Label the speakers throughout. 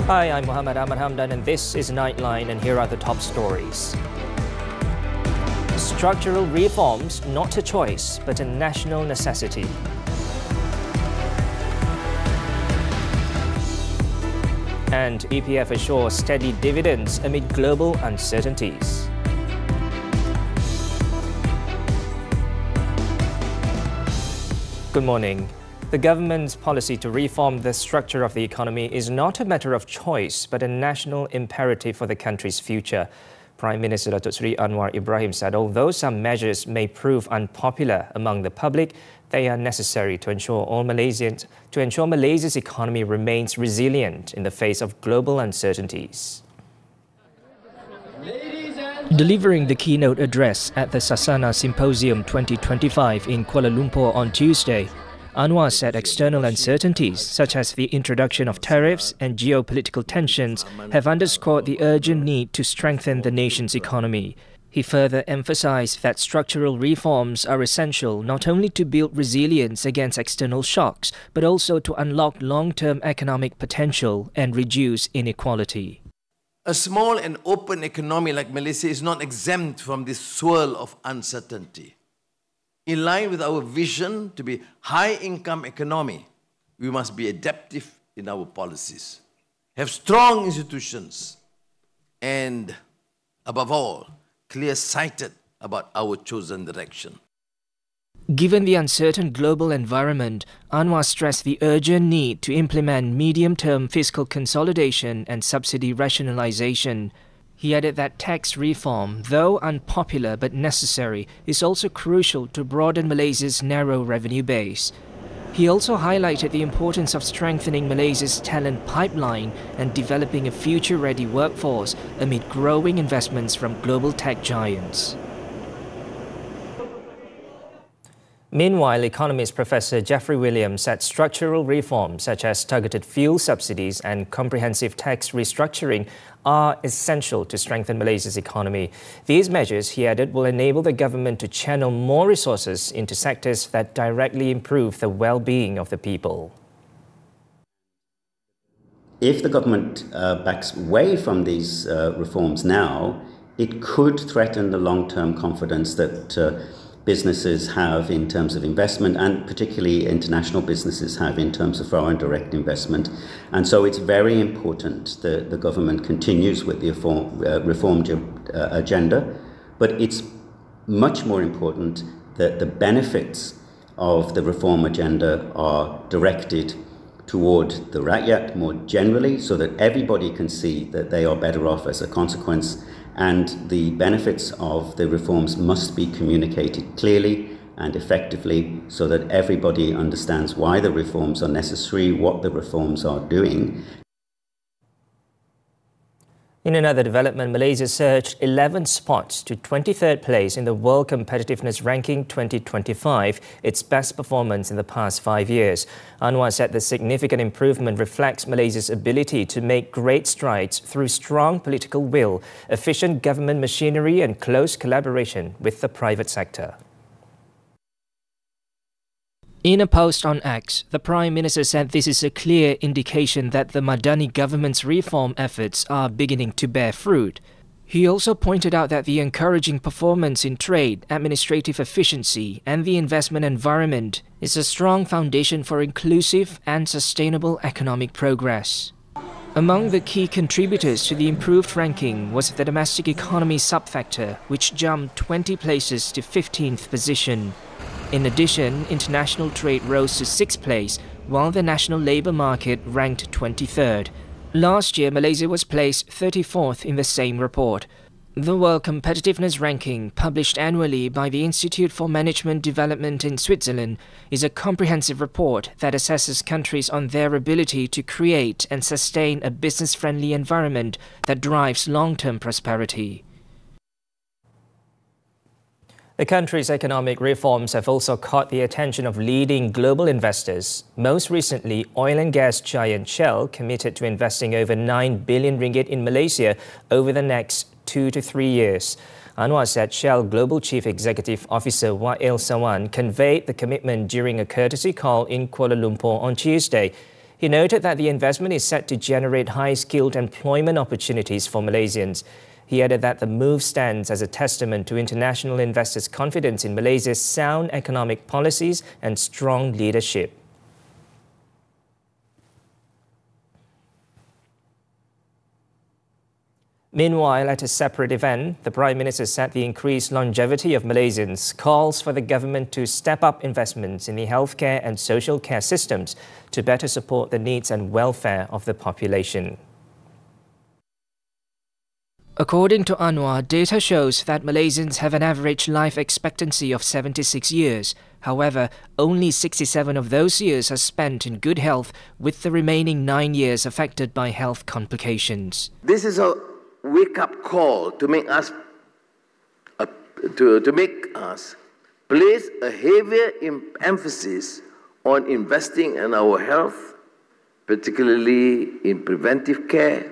Speaker 1: Hi, I'm Muhammed Hamdan and this is Nightline, and here are the top stories. Structural reforms not a choice but a national necessity. And EPF assures steady dividends amid global uncertainties. Good morning. The government's policy to reform the structure of the economy is not a matter of choice, but a national imperative for the country's future. Prime Minister Datuk Seri Anwar Ibrahim said although some measures may prove unpopular among the public, they are necessary to ensure Malaysia's economy remains resilient in the face of global uncertainties. Delivering the keynote address at the Sasana Symposium 2025 in Kuala Lumpur on Tuesday, Anwar said external uncertainties, such as the introduction of tariffs and geopolitical tensions, have underscored the urgent need to strengthen the nation's economy. He further emphasized that structural reforms are essential not only to build resilience against external shocks, but also to unlock long-term economic potential and reduce inequality.
Speaker 2: A small and open economy like Malaysia is not exempt from this swirl of uncertainty. In line with our vision to be high-income economy, we must be adaptive in our policies, have strong institutions, and, above all, clear-sighted about our chosen direction.
Speaker 1: Given the uncertain global environment, Anwar stressed the urgent need to implement medium-term fiscal consolidation and subsidy rationalization. He added that tax reform, though unpopular but necessary, is also crucial to broaden Malaysia's narrow revenue base. He also highlighted the importance of strengthening Malaysia's talent pipeline and developing a future-ready workforce amid growing investments from global tech giants. Meanwhile, economist Professor Jeffrey Williams said structural reforms such as targeted fuel subsidies and comprehensive tax restructuring are essential to strengthen Malaysia's economy. These measures, he added, will enable the government to channel more resources into sectors that directly improve the well-being of the people.
Speaker 3: If the government backs away from these reforms now, it could threaten the long-term confidence that businesses have in terms of investment, and particularly international businesses have in terms of foreign direct investment. And so it's very important that the government continues with the reformed agenda, but it's much more important that the benefits of the reform agenda are directed toward the rakyat more generally, so that everybody can see that they are better off as a consequence. And the benefits of the reforms must be communicated clearly and effectively so that everybody understands why the reforms are necessary, what the reforms are doing.
Speaker 1: In another development, Malaysia surged 11 spots to 23rd place in the World Competitiveness Ranking 2025, its best performance in the past 5 years. Anwar said the significant improvement reflects Malaysia's ability to make great strides through strong political will, efficient government machinery and close collaboration with the private sector. In a post on X, the Prime Minister said this is a clear indication that the Madani government's reform efforts are beginning to bear fruit. He also pointed out that the encouraging performance in trade, administrative efficiency and the investment environment is a strong foundation for inclusive and sustainable economic progress. Among the key contributors to the improved ranking was the domestic economy subfactor, which jumped 20 places to 15th position. In addition, international trade rose to 6th place, while the national labour market ranked 23rd. Last year, Malaysia was placed 34th in the same report. The World Competitiveness Ranking, published annually by the Institute for Management Development in Switzerland, is a comprehensive report that assesses countries on their ability to create and sustain a business-friendly environment that drives long-term prosperity. The country's economic reforms have also caught the attention of leading global investors. Most recently, oil and gas giant Shell committed to investing over 9 billion ringgit in Malaysia over the next 2 to 3 years. Anwar said Shell Global Chief Executive Officer Wa'il Sawan conveyed the commitment during a courtesy call in Kuala Lumpur on Tuesday. He noted that the investment is set to generate high-skilled employment opportunities for Malaysians. He added that the move stands as a testament to international investors' confidence in Malaysia's sound economic policies and strong leadership. Meanwhile, at a separate event, the Prime Minister said the increased longevity of Malaysians calls for the government to step up investments in the healthcare and social care systems to better support the needs and welfare of the population. According to Anwar, data shows that Malaysians have an average life expectancy of 76 years. However, only 67 of those years are spent in good health, with the remaining 9 years affected by health complications.
Speaker 2: This is a wake-up call to make us place a heavier emphasis on investing in our health, particularly in preventive care,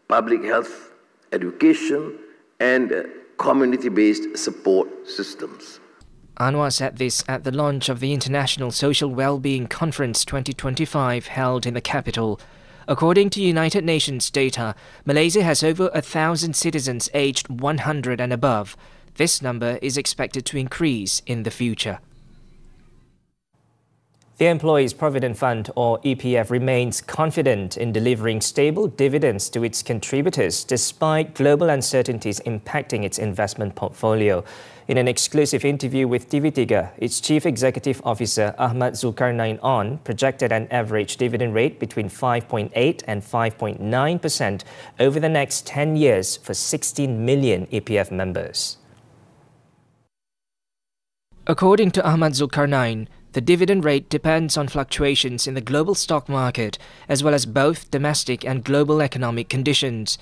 Speaker 2: public health, education, and community-based support systems.
Speaker 1: Anwar said this at the launch of the International Social Wellbeing Conference 2025 held in the capital. According to United Nations data, Malaysia has over 1,000 citizens aged 100 and above. This number is expected to increase in the future. The Employees Provident Fund, or EPF, remains confident in delivering stable dividends to its contributors despite global uncertainties impacting its investment portfolio. In an exclusive interview with TV3, its Chief Executive Officer Ahmad projected an average dividend rate between 5.8 and 5.9% over the next 10 years for 16 million EPF members. According to Ahmad, the dividend rate depends on fluctuations in the global stock market, as well as both domestic and global economic conditions.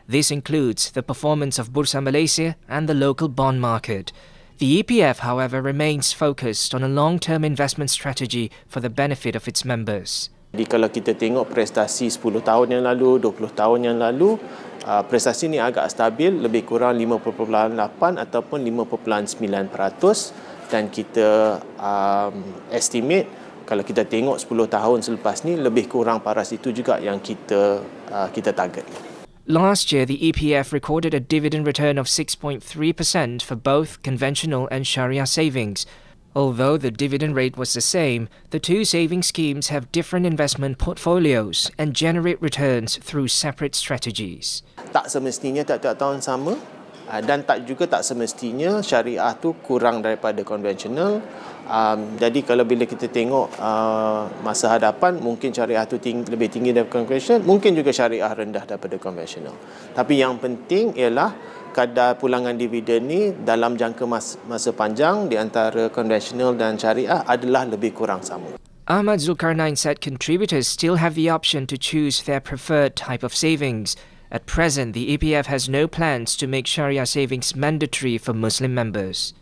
Speaker 1: This includes the performance of Bursa Malaysia and the local bond market. The EPF, however, remains focused on a long-term investment strategy for the benefit of its members.
Speaker 4: Jadi kalau kita tengok prestasi 10 tahun yang lalu, 20 tahun yang lalu, prestasi ini agak stabil, lebih kurang 5.8 ataupun 5.9%. Dan kita estimate kalau kita tengok 10 tahun selepas ni lebih kurang paras itu juga yang kita target.
Speaker 1: Last year, the EPF recorded a dividend return of 6.3% for both conventional and Sharia savings. Although the dividend rate was the same, the two saving schemes have different investment portfolios and generate returns through separate strategies.
Speaker 4: Tak semestinya tiap-tiap tahun sama. Dan tak semestinya syariah tu kurang daripada konvensional. Jadi kalau bila kita tengok masa hadapan, mungkin syariah tu lebih tinggi daripada konvensional, mungkin juga syariah rendah daripada konvensional. Tapi yang penting ialah kadar pulangan dividen ni dalam jangka masa panjang di antara konvensional dan syariah adalah lebih kurang sama.
Speaker 1: Ahmad said contributors still have the option to choose their preferred type of savings. At present, the EPF has no plans to make Sharia savings mandatory for Muslim members.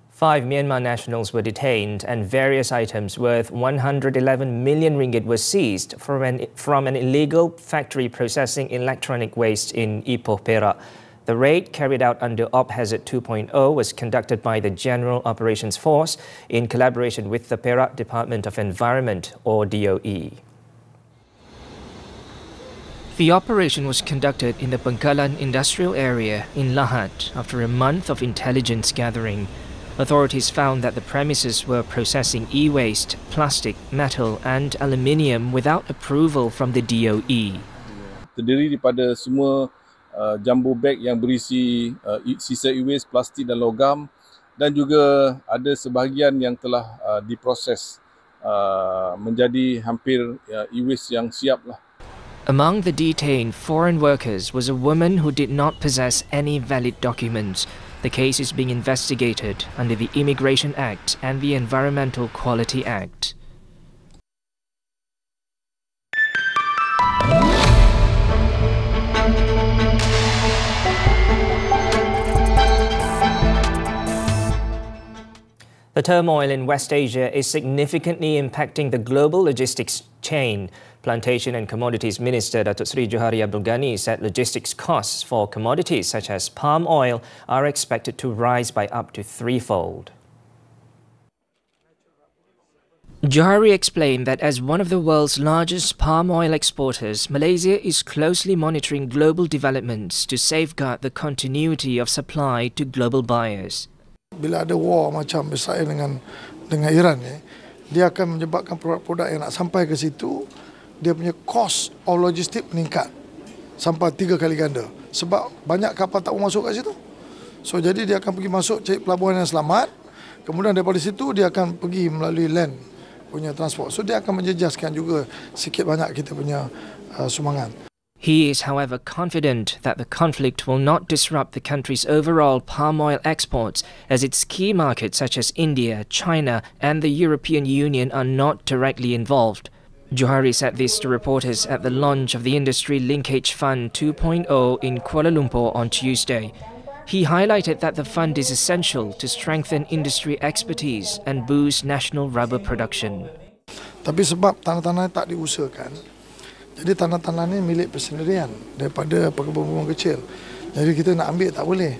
Speaker 1: 5 Myanmar nationals were detained and various items worth 111 million ringgit were seized from an illegal factory processing electronic waste in Ipoh, Perak. The raid, carried out under Op Hazard 2.0, was conducted by the General Operations Force in collaboration with the Perak Department of Environment, or DOE. The operation was conducted in the Bengkalan industrial area in Lahad after a month of intelligence gathering. Authorities found that the premises were processing e-waste, plastic, metal and aluminium without approval from the DOE.
Speaker 5: Terdiri daripada semua jumbo bag yang berisi sisa e-waste, plastik dan logam, dan juga ada sebahagian yang telah diproses menjadi hampir e-waste yang siap lah.
Speaker 1: Among the detained foreign workers was a woman who did not possess any valid documents. The case is being investigated under the Immigration Act and the Environmental Quality Act. The turmoil in West Asia is significantly impacting the global logistics chain. Plantation and Commodities Minister Datuk Seri Johari Abdul Ghani said logistics costs for commodities such as palm oil are expected to rise by up to threefold. Johari explained that as one of the world's largest palm oil exporters, Malaysia is closely monitoring global developments to safeguard the continuity of supply to global buyers.
Speaker 6: Bila ada war macam Israel dengan Iran ni, dia akan menyebabkan produk-produk yang nak sampai ke situ, dia punya cost of logistik meningkat sampai 3 kali ganda. Sebab banyak kapal tak mau masuk kat situ. So jadi dia akan pergi masuk cari pelabuhan yang selamat. Kemudian daripada situ dia akan pergi melalui land punya transport. So dia akan menjejaskan juga sikit banyak kita punya sumbangan.
Speaker 1: He is, however, confident that the conflict will not disrupt the country's overall palm oil exports, as its key markets such as India, China and the European Union are not directly involved. Johari said this to reporters at the launch of the Industry Linkage Fund 2.0 in Kuala Lumpur on Tuesday. He highlighted that the fund is essential to strengthen industry expertise and boost national rubber production.
Speaker 6: Tapi sebab tanah-tanah tak diusahakan, jadi tanah-tanah ni milik persendirian daripada pengembang kecil. Jadi kita nak ambil tak boleh,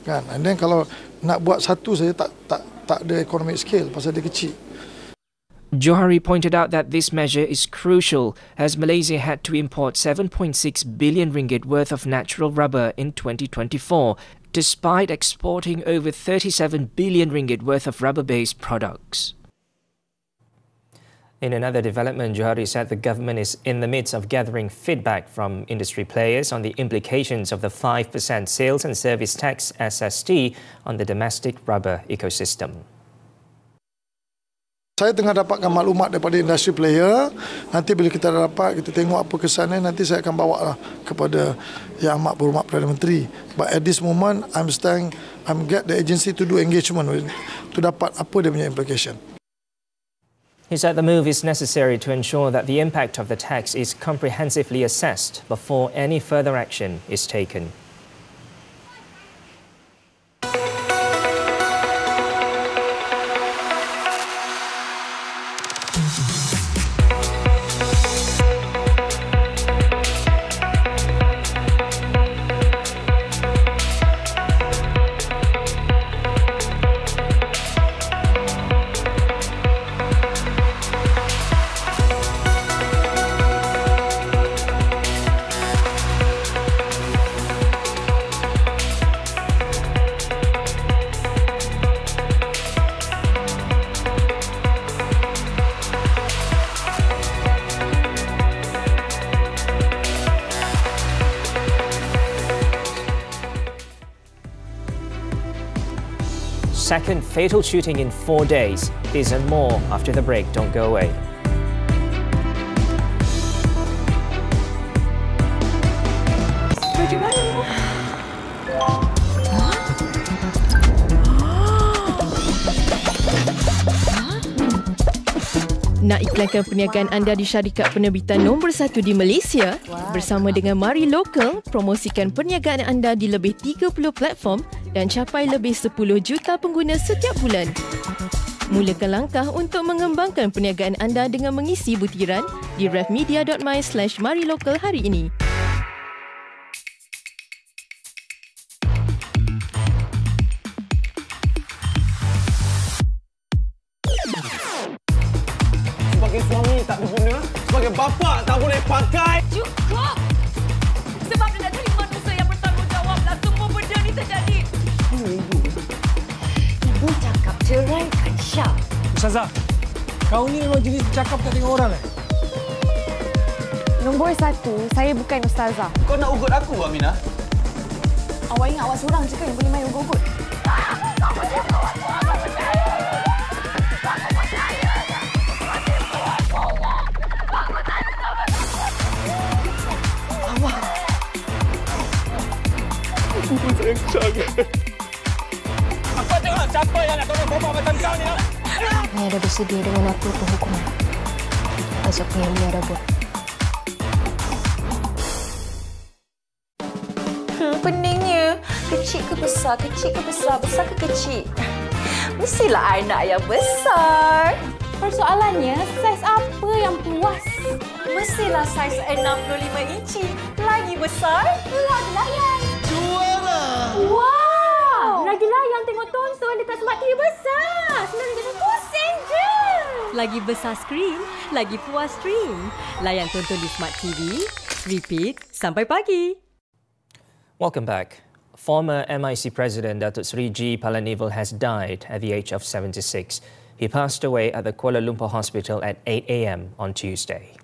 Speaker 6: kan? And then kalau nak buat satu saja tak ada economic scale pasal dia kecil.
Speaker 1: Johari pointed out that this measure is crucial as Malaysia had to import 7.6 billion ringgit worth of natural rubber in 2024, despite exporting over 37 billion ringgit worth of rubber-based products. In another development, Johari said the government is in the midst of gathering feedback from industry players on the implications of the 5% sales and service tax SST on the domestic rubber ecosystem.
Speaker 6: Saya tengah dapatkan maklumat daripada industri player. Nanti bila kita dapat, kita tengok apa kesannya, nanti saya akan bawa lah kepada Yang Amat Berhormat Perdana Menteri. But at this moment, I'm get the agency to do engagement to dapat apa dia punya implication.
Speaker 1: He said the move is necessary to ensure that the impact of the tax is comprehensively assessed before any further action is taken. Second fatal shooting in 4 days. These and more after the break. Don't go away.
Speaker 7: Nak iklankan perniagaan anda di syarikat penerbitan nombor 1 di Malaysia? Bersama dengan Mari Local, promosikan perniagaan anda di lebih 30 platform dan capai lebih 10 juta pengguna setiap bulan. Mulakan langkah untuk mengembangkan perniagaan anda dengan mengisi butiran di refmedia.my/marilocal hari ini.
Speaker 8: Sebagai suami tak berguna, sebagai bapa tak boleh pakai.
Speaker 9: Cukup! Sebab dia nak jadi manusia yang bertanggungjawablah semua benda ni terjadi. Ibu cakap ceraikan Syah.
Speaker 10: Ustazah, kau ni memang jenis cakap tak tengok orang
Speaker 11: Nombor 1, saya bukan ustazah.
Speaker 8: Kau nak ugut aku, Aminah?
Speaker 11: Awak ingat awak seorang je kan yang boleh main ugut-ugut?
Speaker 8: Apa tengok siapa yang nak tolong bapak macam kau ni?
Speaker 11: Saya dah bersedia dengan apa pun hukuman. Pasal apa yang dia dah buat.
Speaker 9: Peningnya. Kecil ke besar, besar ke kecil? Mestilah anak yang besar.
Speaker 11: Persoalannya, saiz apa yang puas?
Speaker 9: Mestilah saiz 65 inci. Lagi besar, lagi layan.
Speaker 8: Juara!
Speaker 11: Wow! Lagi layan tengok tonton dekat smart TV besar. RM9.90 je.
Speaker 12: Lagi besar skrin, lagi puas stream. Layan tonton di Smart TV, repeat sampai pagi.
Speaker 1: Welcome back. Former MIC President Datuk Seri G. Palanivel has died at the age of 76. He passed away at the Kuala Lumpur hospital at 8 a.m. on Tuesday.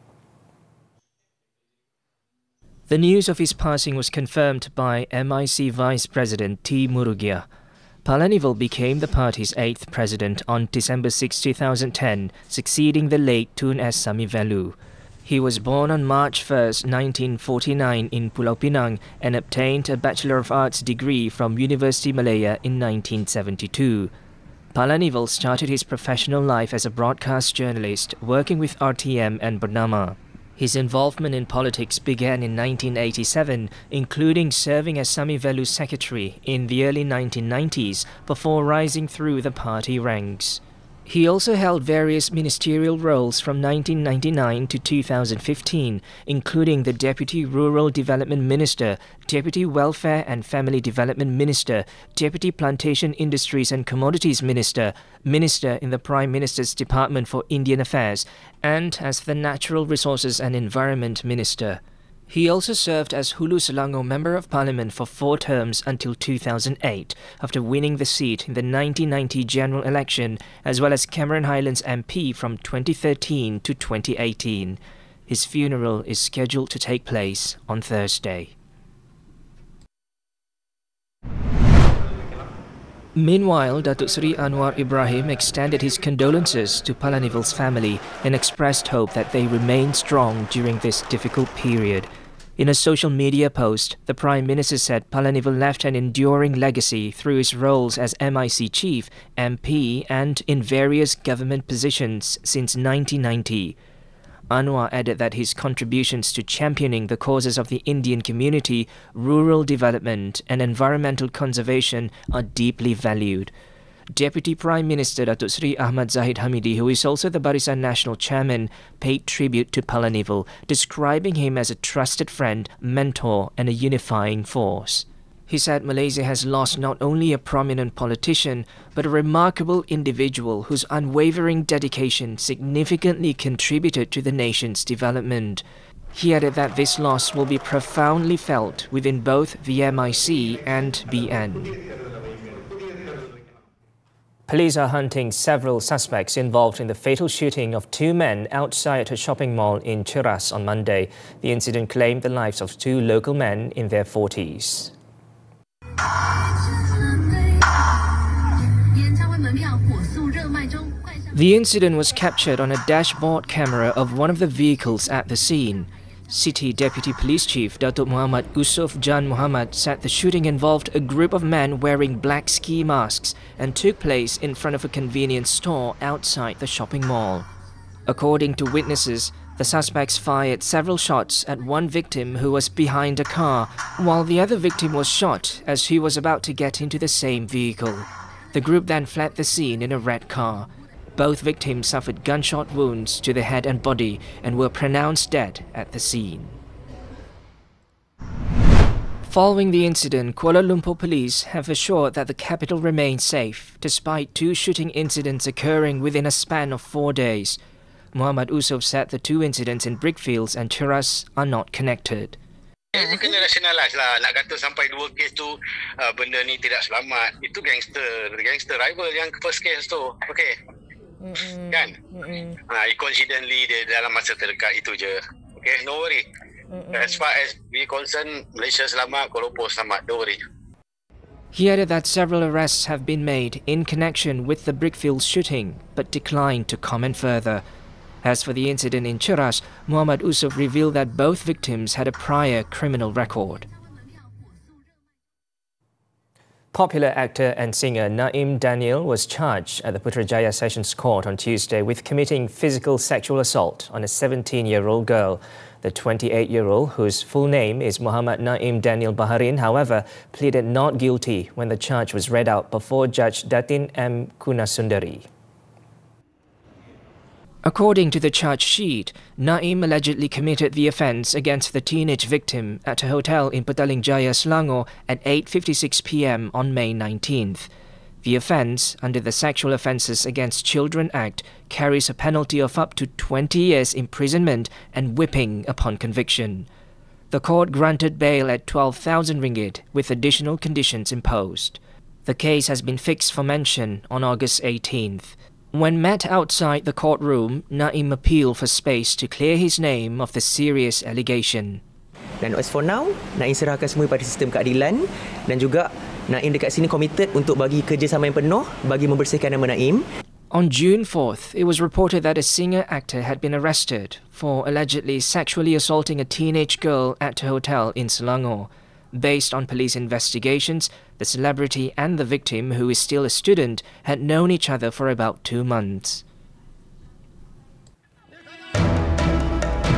Speaker 1: The news of his passing was confirmed by MIC Vice President T. Murugia. Palanivel became the party's 8th president on December 6, 2010, succeeding the late Tun S. Samivelu. He was born on March 1, 1949 in Pulau Pinang and obtained a Bachelor of Arts degree from University Malaya in 1972. Palanivel started his professional life as a broadcast journalist, working with RTM and Bernama. His involvement in politics began in 1987, including serving as Samivelu's secretary in the early 1990s before rising through the party ranks. He also held various ministerial roles from 1999 to 2015, including the Deputy Rural Development Minister, Deputy Welfare and Family Development Minister, Deputy Plantation Industries and Commodities Minister, Minister in the Prime Minister's Department for Indian Affairs, and as the Natural Resources and Environment Minister. He also served as Hulu Selangor Member of Parliament for 4 terms until 2008, after winning the seat in the 1990 general election, as well as Cameron Highlands MP from 2013 to 2018. His funeral is scheduled to take place on Thursday. Meanwhile, Datuk Seri Anwar Ibrahim extended his condolences to Palanivel's family and expressed hope that they remain strong during this difficult period. In a social media post, the Prime Minister said Palanivel left an enduring legacy through his roles as MIC Chief, MP and in various government positions since 1990. Anwar added that his contributions to championing the causes of the Indian community, rural development and environmental conservation are deeply valued. Deputy Prime Minister Datuk Seri Ahmad Zahid Hamidi, who is also the Barisan National Chairman, paid tribute to Palanivel, describing him as a trusted friend, mentor and a unifying force. He said Malaysia has lost not only a prominent politician, but a remarkable individual whose unwavering dedication significantly contributed to the nation's development. He added that this loss will be profoundly felt within both the MIC and BN. Police are hunting several suspects involved in the fatal shooting of 2 men outside a shopping mall in Cheras on Monday. The incident claimed the lives of 2 local men in their 40s. The incident was captured on a dashboard camera of one of the vehicles at the scene. City Deputy Police Chief Datuk Muhammad Usuf Jan Muhammad said the shooting involved a group of men wearing black ski masks and took place in front of a convenience store outside the shopping mall. According to witnesses, the suspects fired several shots at one victim who was behind a car, while the other victim was shot as he was about to get into the same vehicle. The group then fled the scene in a red car. Both victims suffered gunshot wounds to the head and body and were pronounced dead at the scene. Following the incident, Kuala Lumpur police have assured that the capital remains safe, despite 2 shooting incidents occurring within a span of 4 days. Muhammad Usuf said the 2 incidents in Brickfields and Cheras are not connected.
Speaker 13: Dia kena rationalize lah. Nak kata sampai 2 kes tu benda ni tidak selamat. Itu gangster rival yang first case tu. Okay. Kan? Coincidentally dia dalam masa terdekat itu je. Okay, no worry. As far as we concerned, Malaysia selamat, Kuala Lumpur selamat. Don't worry.
Speaker 1: He added that several arrests have been made in connection with the Brickfields shooting, but declined to comment further. As for the incident in Cheras, Muhammad Usuf revealed that both victims had a prior criminal record. Popular actor and singer Naim Daniel was charged at the Putrajaya Sessions Court on Tuesday with committing physical sexual assault on a 17-year-old girl. The 28-year-old, whose full name is Muhammad Naim Daniel Baharin, however, pleaded not guilty when the charge was read out before Judge Datin M. Kunasundari. According to the charge sheet, Naim allegedly committed the offence against the teenage victim at a hotel in Petaling Jaya, Selangor at 8:56 p.m. on May 19th. The offence, under the Sexual Offences Against Children Act, carries a penalty of up to 20 years imprisonment and whipping upon conviction. The court granted bail at 12,000 ringgit with additional conditions imposed. The case has been fixed for mention on August 18th. When met outside the courtroom, Naim appealed for space to clear his name of the serious allegation.
Speaker 14: Dan as for now, Naim serahkan semua pada sistem keadilan dan juga Naim dekat sini committed untuk bagi kerjasama yang penuh bagi membersihkan nama Naim.
Speaker 1: On June 4th, it was reported that a singer-actor had been arrested for allegedly sexually assaulting a teenage girl at a hotel in Selangor. Based on police investigations, the celebrity and the victim, who is still a student, had known each other for about 2 months.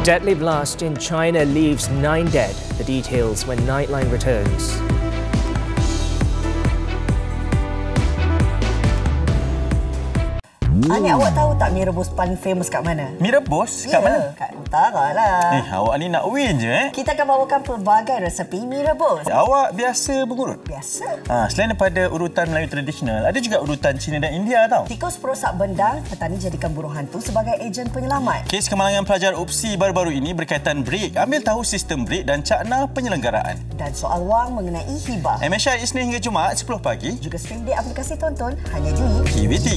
Speaker 1: Deadly blast in China leaves 9 dead. The details when Nightline returns.
Speaker 15: Ani, awak tahu tak mie rebus paling famous kat mana?
Speaker 16: Mie rebus? Kat mana?
Speaker 15: Kat utara lah.
Speaker 16: Awak ni nak win je
Speaker 15: Kita akan bawakan pelbagai resepi mie rebus.
Speaker 16: Awak biasa mengurut?
Speaker 15: Biasa.
Speaker 16: Selain daripada urutan Melayu tradisional, ada juga urutan Cina dan India tau.
Speaker 15: Tikus perosak bendang, petani jadikan buruh hantu sebagai ejen penyelamat.
Speaker 16: Kes kemalangan pelajar UPSI baru-baru ini berkaitan BRIC. Ambil tahu sistem BRIC dan cakna penyelenggaraan.
Speaker 15: Dan soal wang mengenai hibah.
Speaker 16: MSI Isnin hingga Jumaat 10 pagi.
Speaker 15: Juga stream di aplikasi tonton hanya di
Speaker 16: TV3.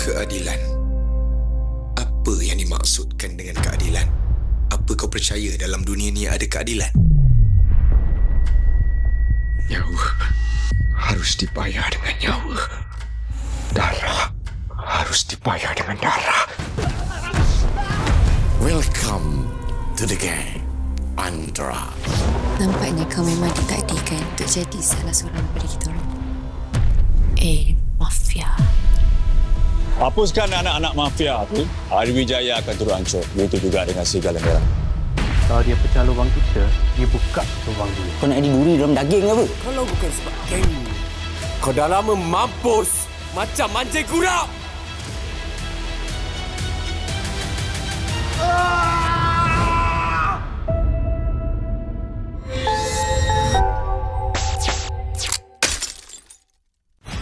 Speaker 17: Keadilan. Apa yang dimaksudkan dengan keadilan? Apa kau percaya dalam dunia ni ada keadilan? Nyawa harus dibayar dengan nyawa. Darah harus dibayar dengan darah. Welcome to the gang, Andra.
Speaker 11: Nampaknya kau memang ditakdirkan untuk jadi salah seorang daripada kita orang. Mafia.
Speaker 18: Hapuskan anak-anak mafia tu, Hari Wijaya akan turun hancur. Begitu juga dengan Serigala Merah.
Speaker 19: Kalau dia pecah lubang kita, dia buka lubang dia.
Speaker 14: Kau nak diduri dalam daging ke apa?
Speaker 8: Kalau bukan sebab geng ni, kau dah lama mampus macam mancing kura.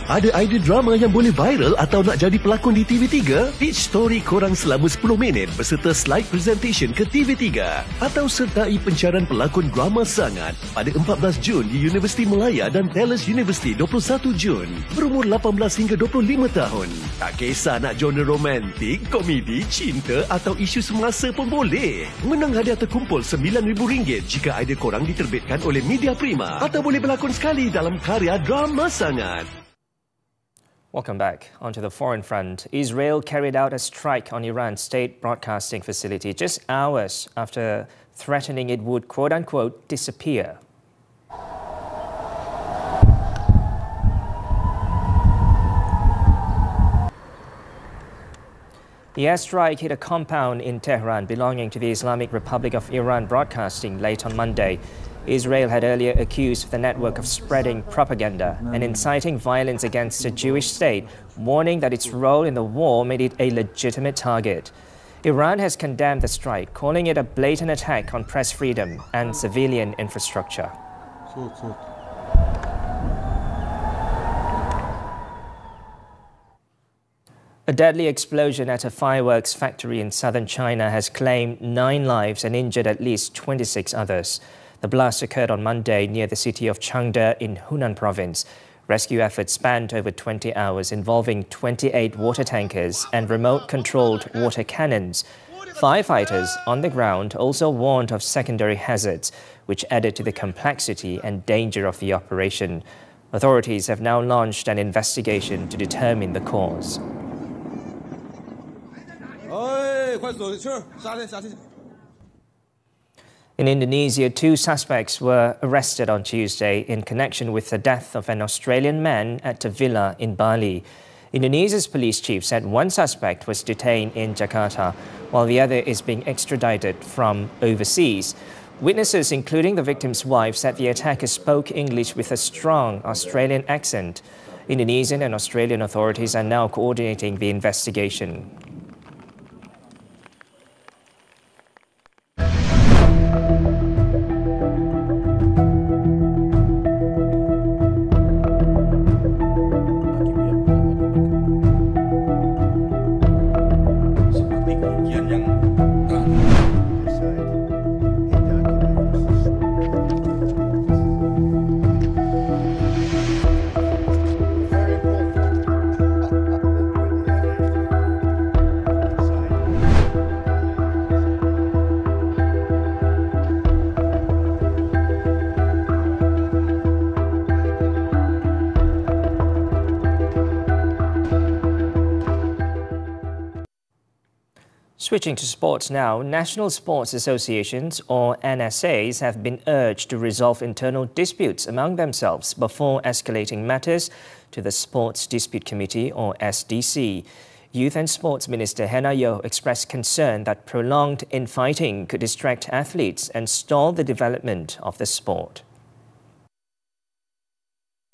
Speaker 20: Ada idea drama yang boleh viral atau nak jadi pelakon di TV3? Pitch story korang selama 10 minit berserta slide presentation ke TV3. Atau sertai pencarian pelakon drama sangat pada 14 Jun di Universiti Melaya dan Talis University 21 Jun. Berumur 18 hingga 25 tahun. Tak kisah nak genre romantik, komedi, cinta atau isu semasa pun boleh. Menang hadiah terkumpul RM9,000 jika idea korang diterbitkan oleh Media Prima. Atau boleh berlakon sekali dalam karya drama sangat.
Speaker 1: Welcome back. Onto the foreign front. Israel carried out a strike on Iran's state broadcasting facility just hours after threatening it would, quote-unquote, disappear. The airstrike hit a compound in Tehran belonging to the Islamic Republic of Iran Broadcasting late on Monday. Israel had earlier accused the network of spreading propaganda and inciting violence against the Jewish state, warning that its role in the war made it a legitimate target. Iran has condemned the strike, calling it a blatant attack on press freedom and civilian infrastructure. A deadly explosion at a fireworks factory in southern China has claimed 9 lives and injured at least 26 others. The blast occurred on Monday near the city of Changde in Hunan province. Rescue efforts spanned over 20 hours, involving 28 water tankers and remote-controlled water cannons. Firefighters on the ground also warned of secondary hazards, which added to the complexity and danger of the operation. Authorities have now launched an investigation to determine the cause. In Indonesia, 2 suspects were arrested on Tuesday in connection with the death of an Australian man at a villa in Bali. Indonesia's police chief said 1 suspect was detained in Jakarta, while the other is being extradited from overseas. Witnesses, including the victim's wife, said the attacker spoke English with a strong Australian accent. Indonesian and Australian authorities are now coordinating the investigation. Switching to sports now, National Sports Associations, or NSAs, have been urged to resolve internal disputes among themselves before escalating matters to the Sports Dispute Committee, or SDC. Youth and Sports Minister Hannah Yeoh expressed concern that prolonged infighting could distract athletes and stall the development of the sport.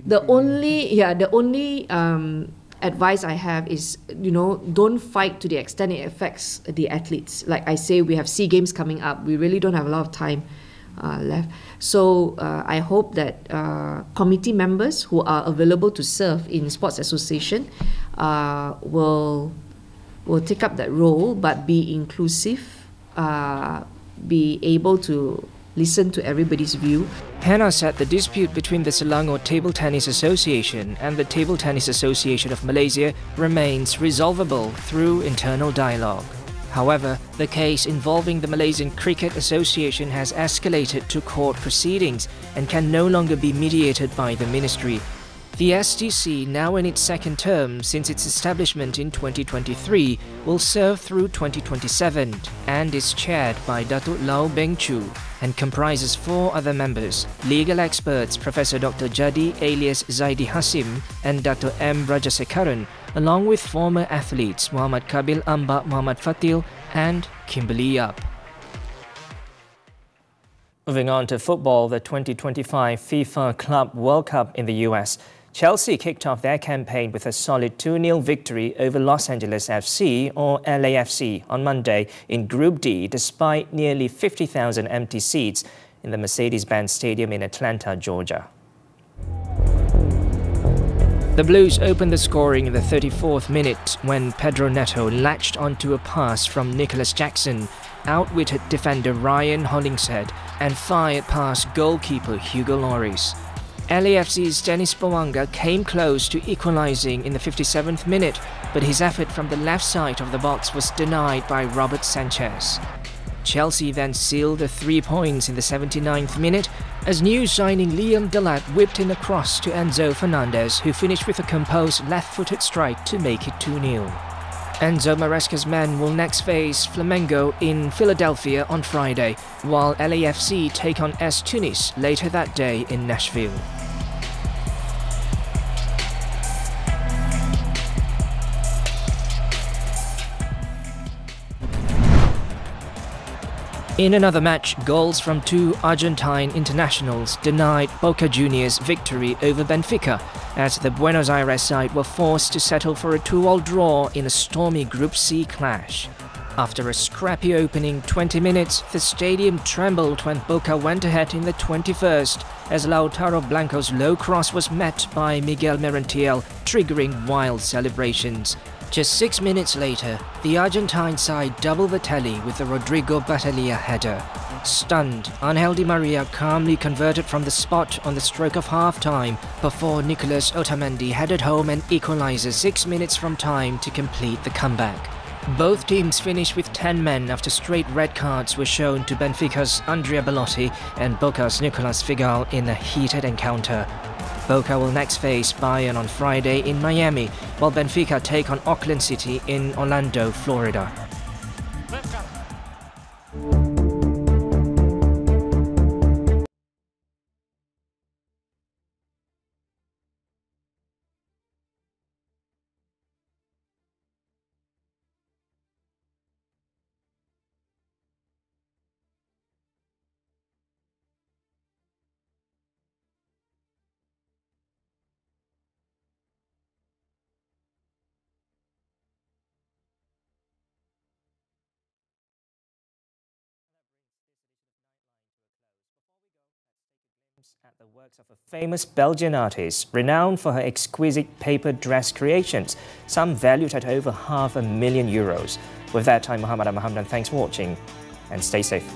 Speaker 21: The only advice I have is, don't fight to the extent it affects the athletes. Like I say, we have SEA Games coming up. We really don't have a lot of time left. So I hope that committee members who are available to serve in sports association will take up that role, but be inclusive, be able to listen to everybody's view.
Speaker 1: Hannah said the dispute between the Selangor Table Tennis Association and the Table Tennis Association of Malaysia remains resolvable through internal dialogue. However, the case involving the Malaysian Cricket Association has escalated to court proceedings and can no longer be mediated by the ministry. The SDC, now in its second term since its establishment in 2023, will serve through 2027 and is chaired by Datuk Lau Beng Chu and comprises 4 other members, legal experts Professor Dr. Jadi alias Zaidi Hasim and Dr. M. Rajasekaran, along with former athletes Muhammad Kabil Ambak Muhammad Fatil and Kimberly Yap. Moving on to football, the 2025 FIFA Club World Cup in the US. Chelsea kicked off their campaign with a solid 2-0 victory over Los Angeles FC, or LAFC, on Monday in Group D, despite nearly 50,000 empty seats in the Mercedes-Benz Stadium in Atlanta, Georgia. The Blues opened the scoring in the 34th minute when Pedro Neto latched onto a pass from Nicholas Jackson, outwitted defender Ryan Hollingshead and fired past goalkeeper Hugo Lloris. LAFC's Dennis Bawanga came close to equalising in the 57th minute, but his effort from the left side of the box was denied by Robert Sanchez. Chelsea then sealed the 3 points in the 79th minute as new signing Liam Delap whipped in a cross to Enzo Fernandez, who finished with a composed left-footed strike to make it 2-0. Enzo Maresca's men will next face Flamengo in Philadelphia on Friday, while LAFC take on AS Tunis later that day in Nashville. In another match, goals from 2 Argentine internationals denied Boca Juniors victory over Benfica, as the Buenos Aires side were forced to settle for a 2-2 draw in a stormy Group C clash. After a scrappy opening 20 minutes, the stadium trembled when Boca went ahead in the 21st, as Lautaro Blanco's low cross was met by Miguel Merentiel, triggering wild celebrations. Just 6 minutes later, the Argentine side doubled the tally with a Rodrigo Battaglia header. Stunned, Angel Di Maria calmly converted from the spot on the stroke of half-time before Nicolas Otamendi headed home and equalises 6 minutes from time to complete the comeback. Both teams finished with 10 men after straight red cards were shown to Benfica's Andrea Belotti and Boca's Nicolas Figal in a heated encounter. Boca will next face Bayern on Friday in Miami, while Benfica take on Auckland City in Orlando, Florida. At the works of a famous Belgian artist, renowned for her exquisite paper dress creations, some valued at over €500,000. With that, I'm Muhammed and Hamdan. Thanks for watching and stay safe.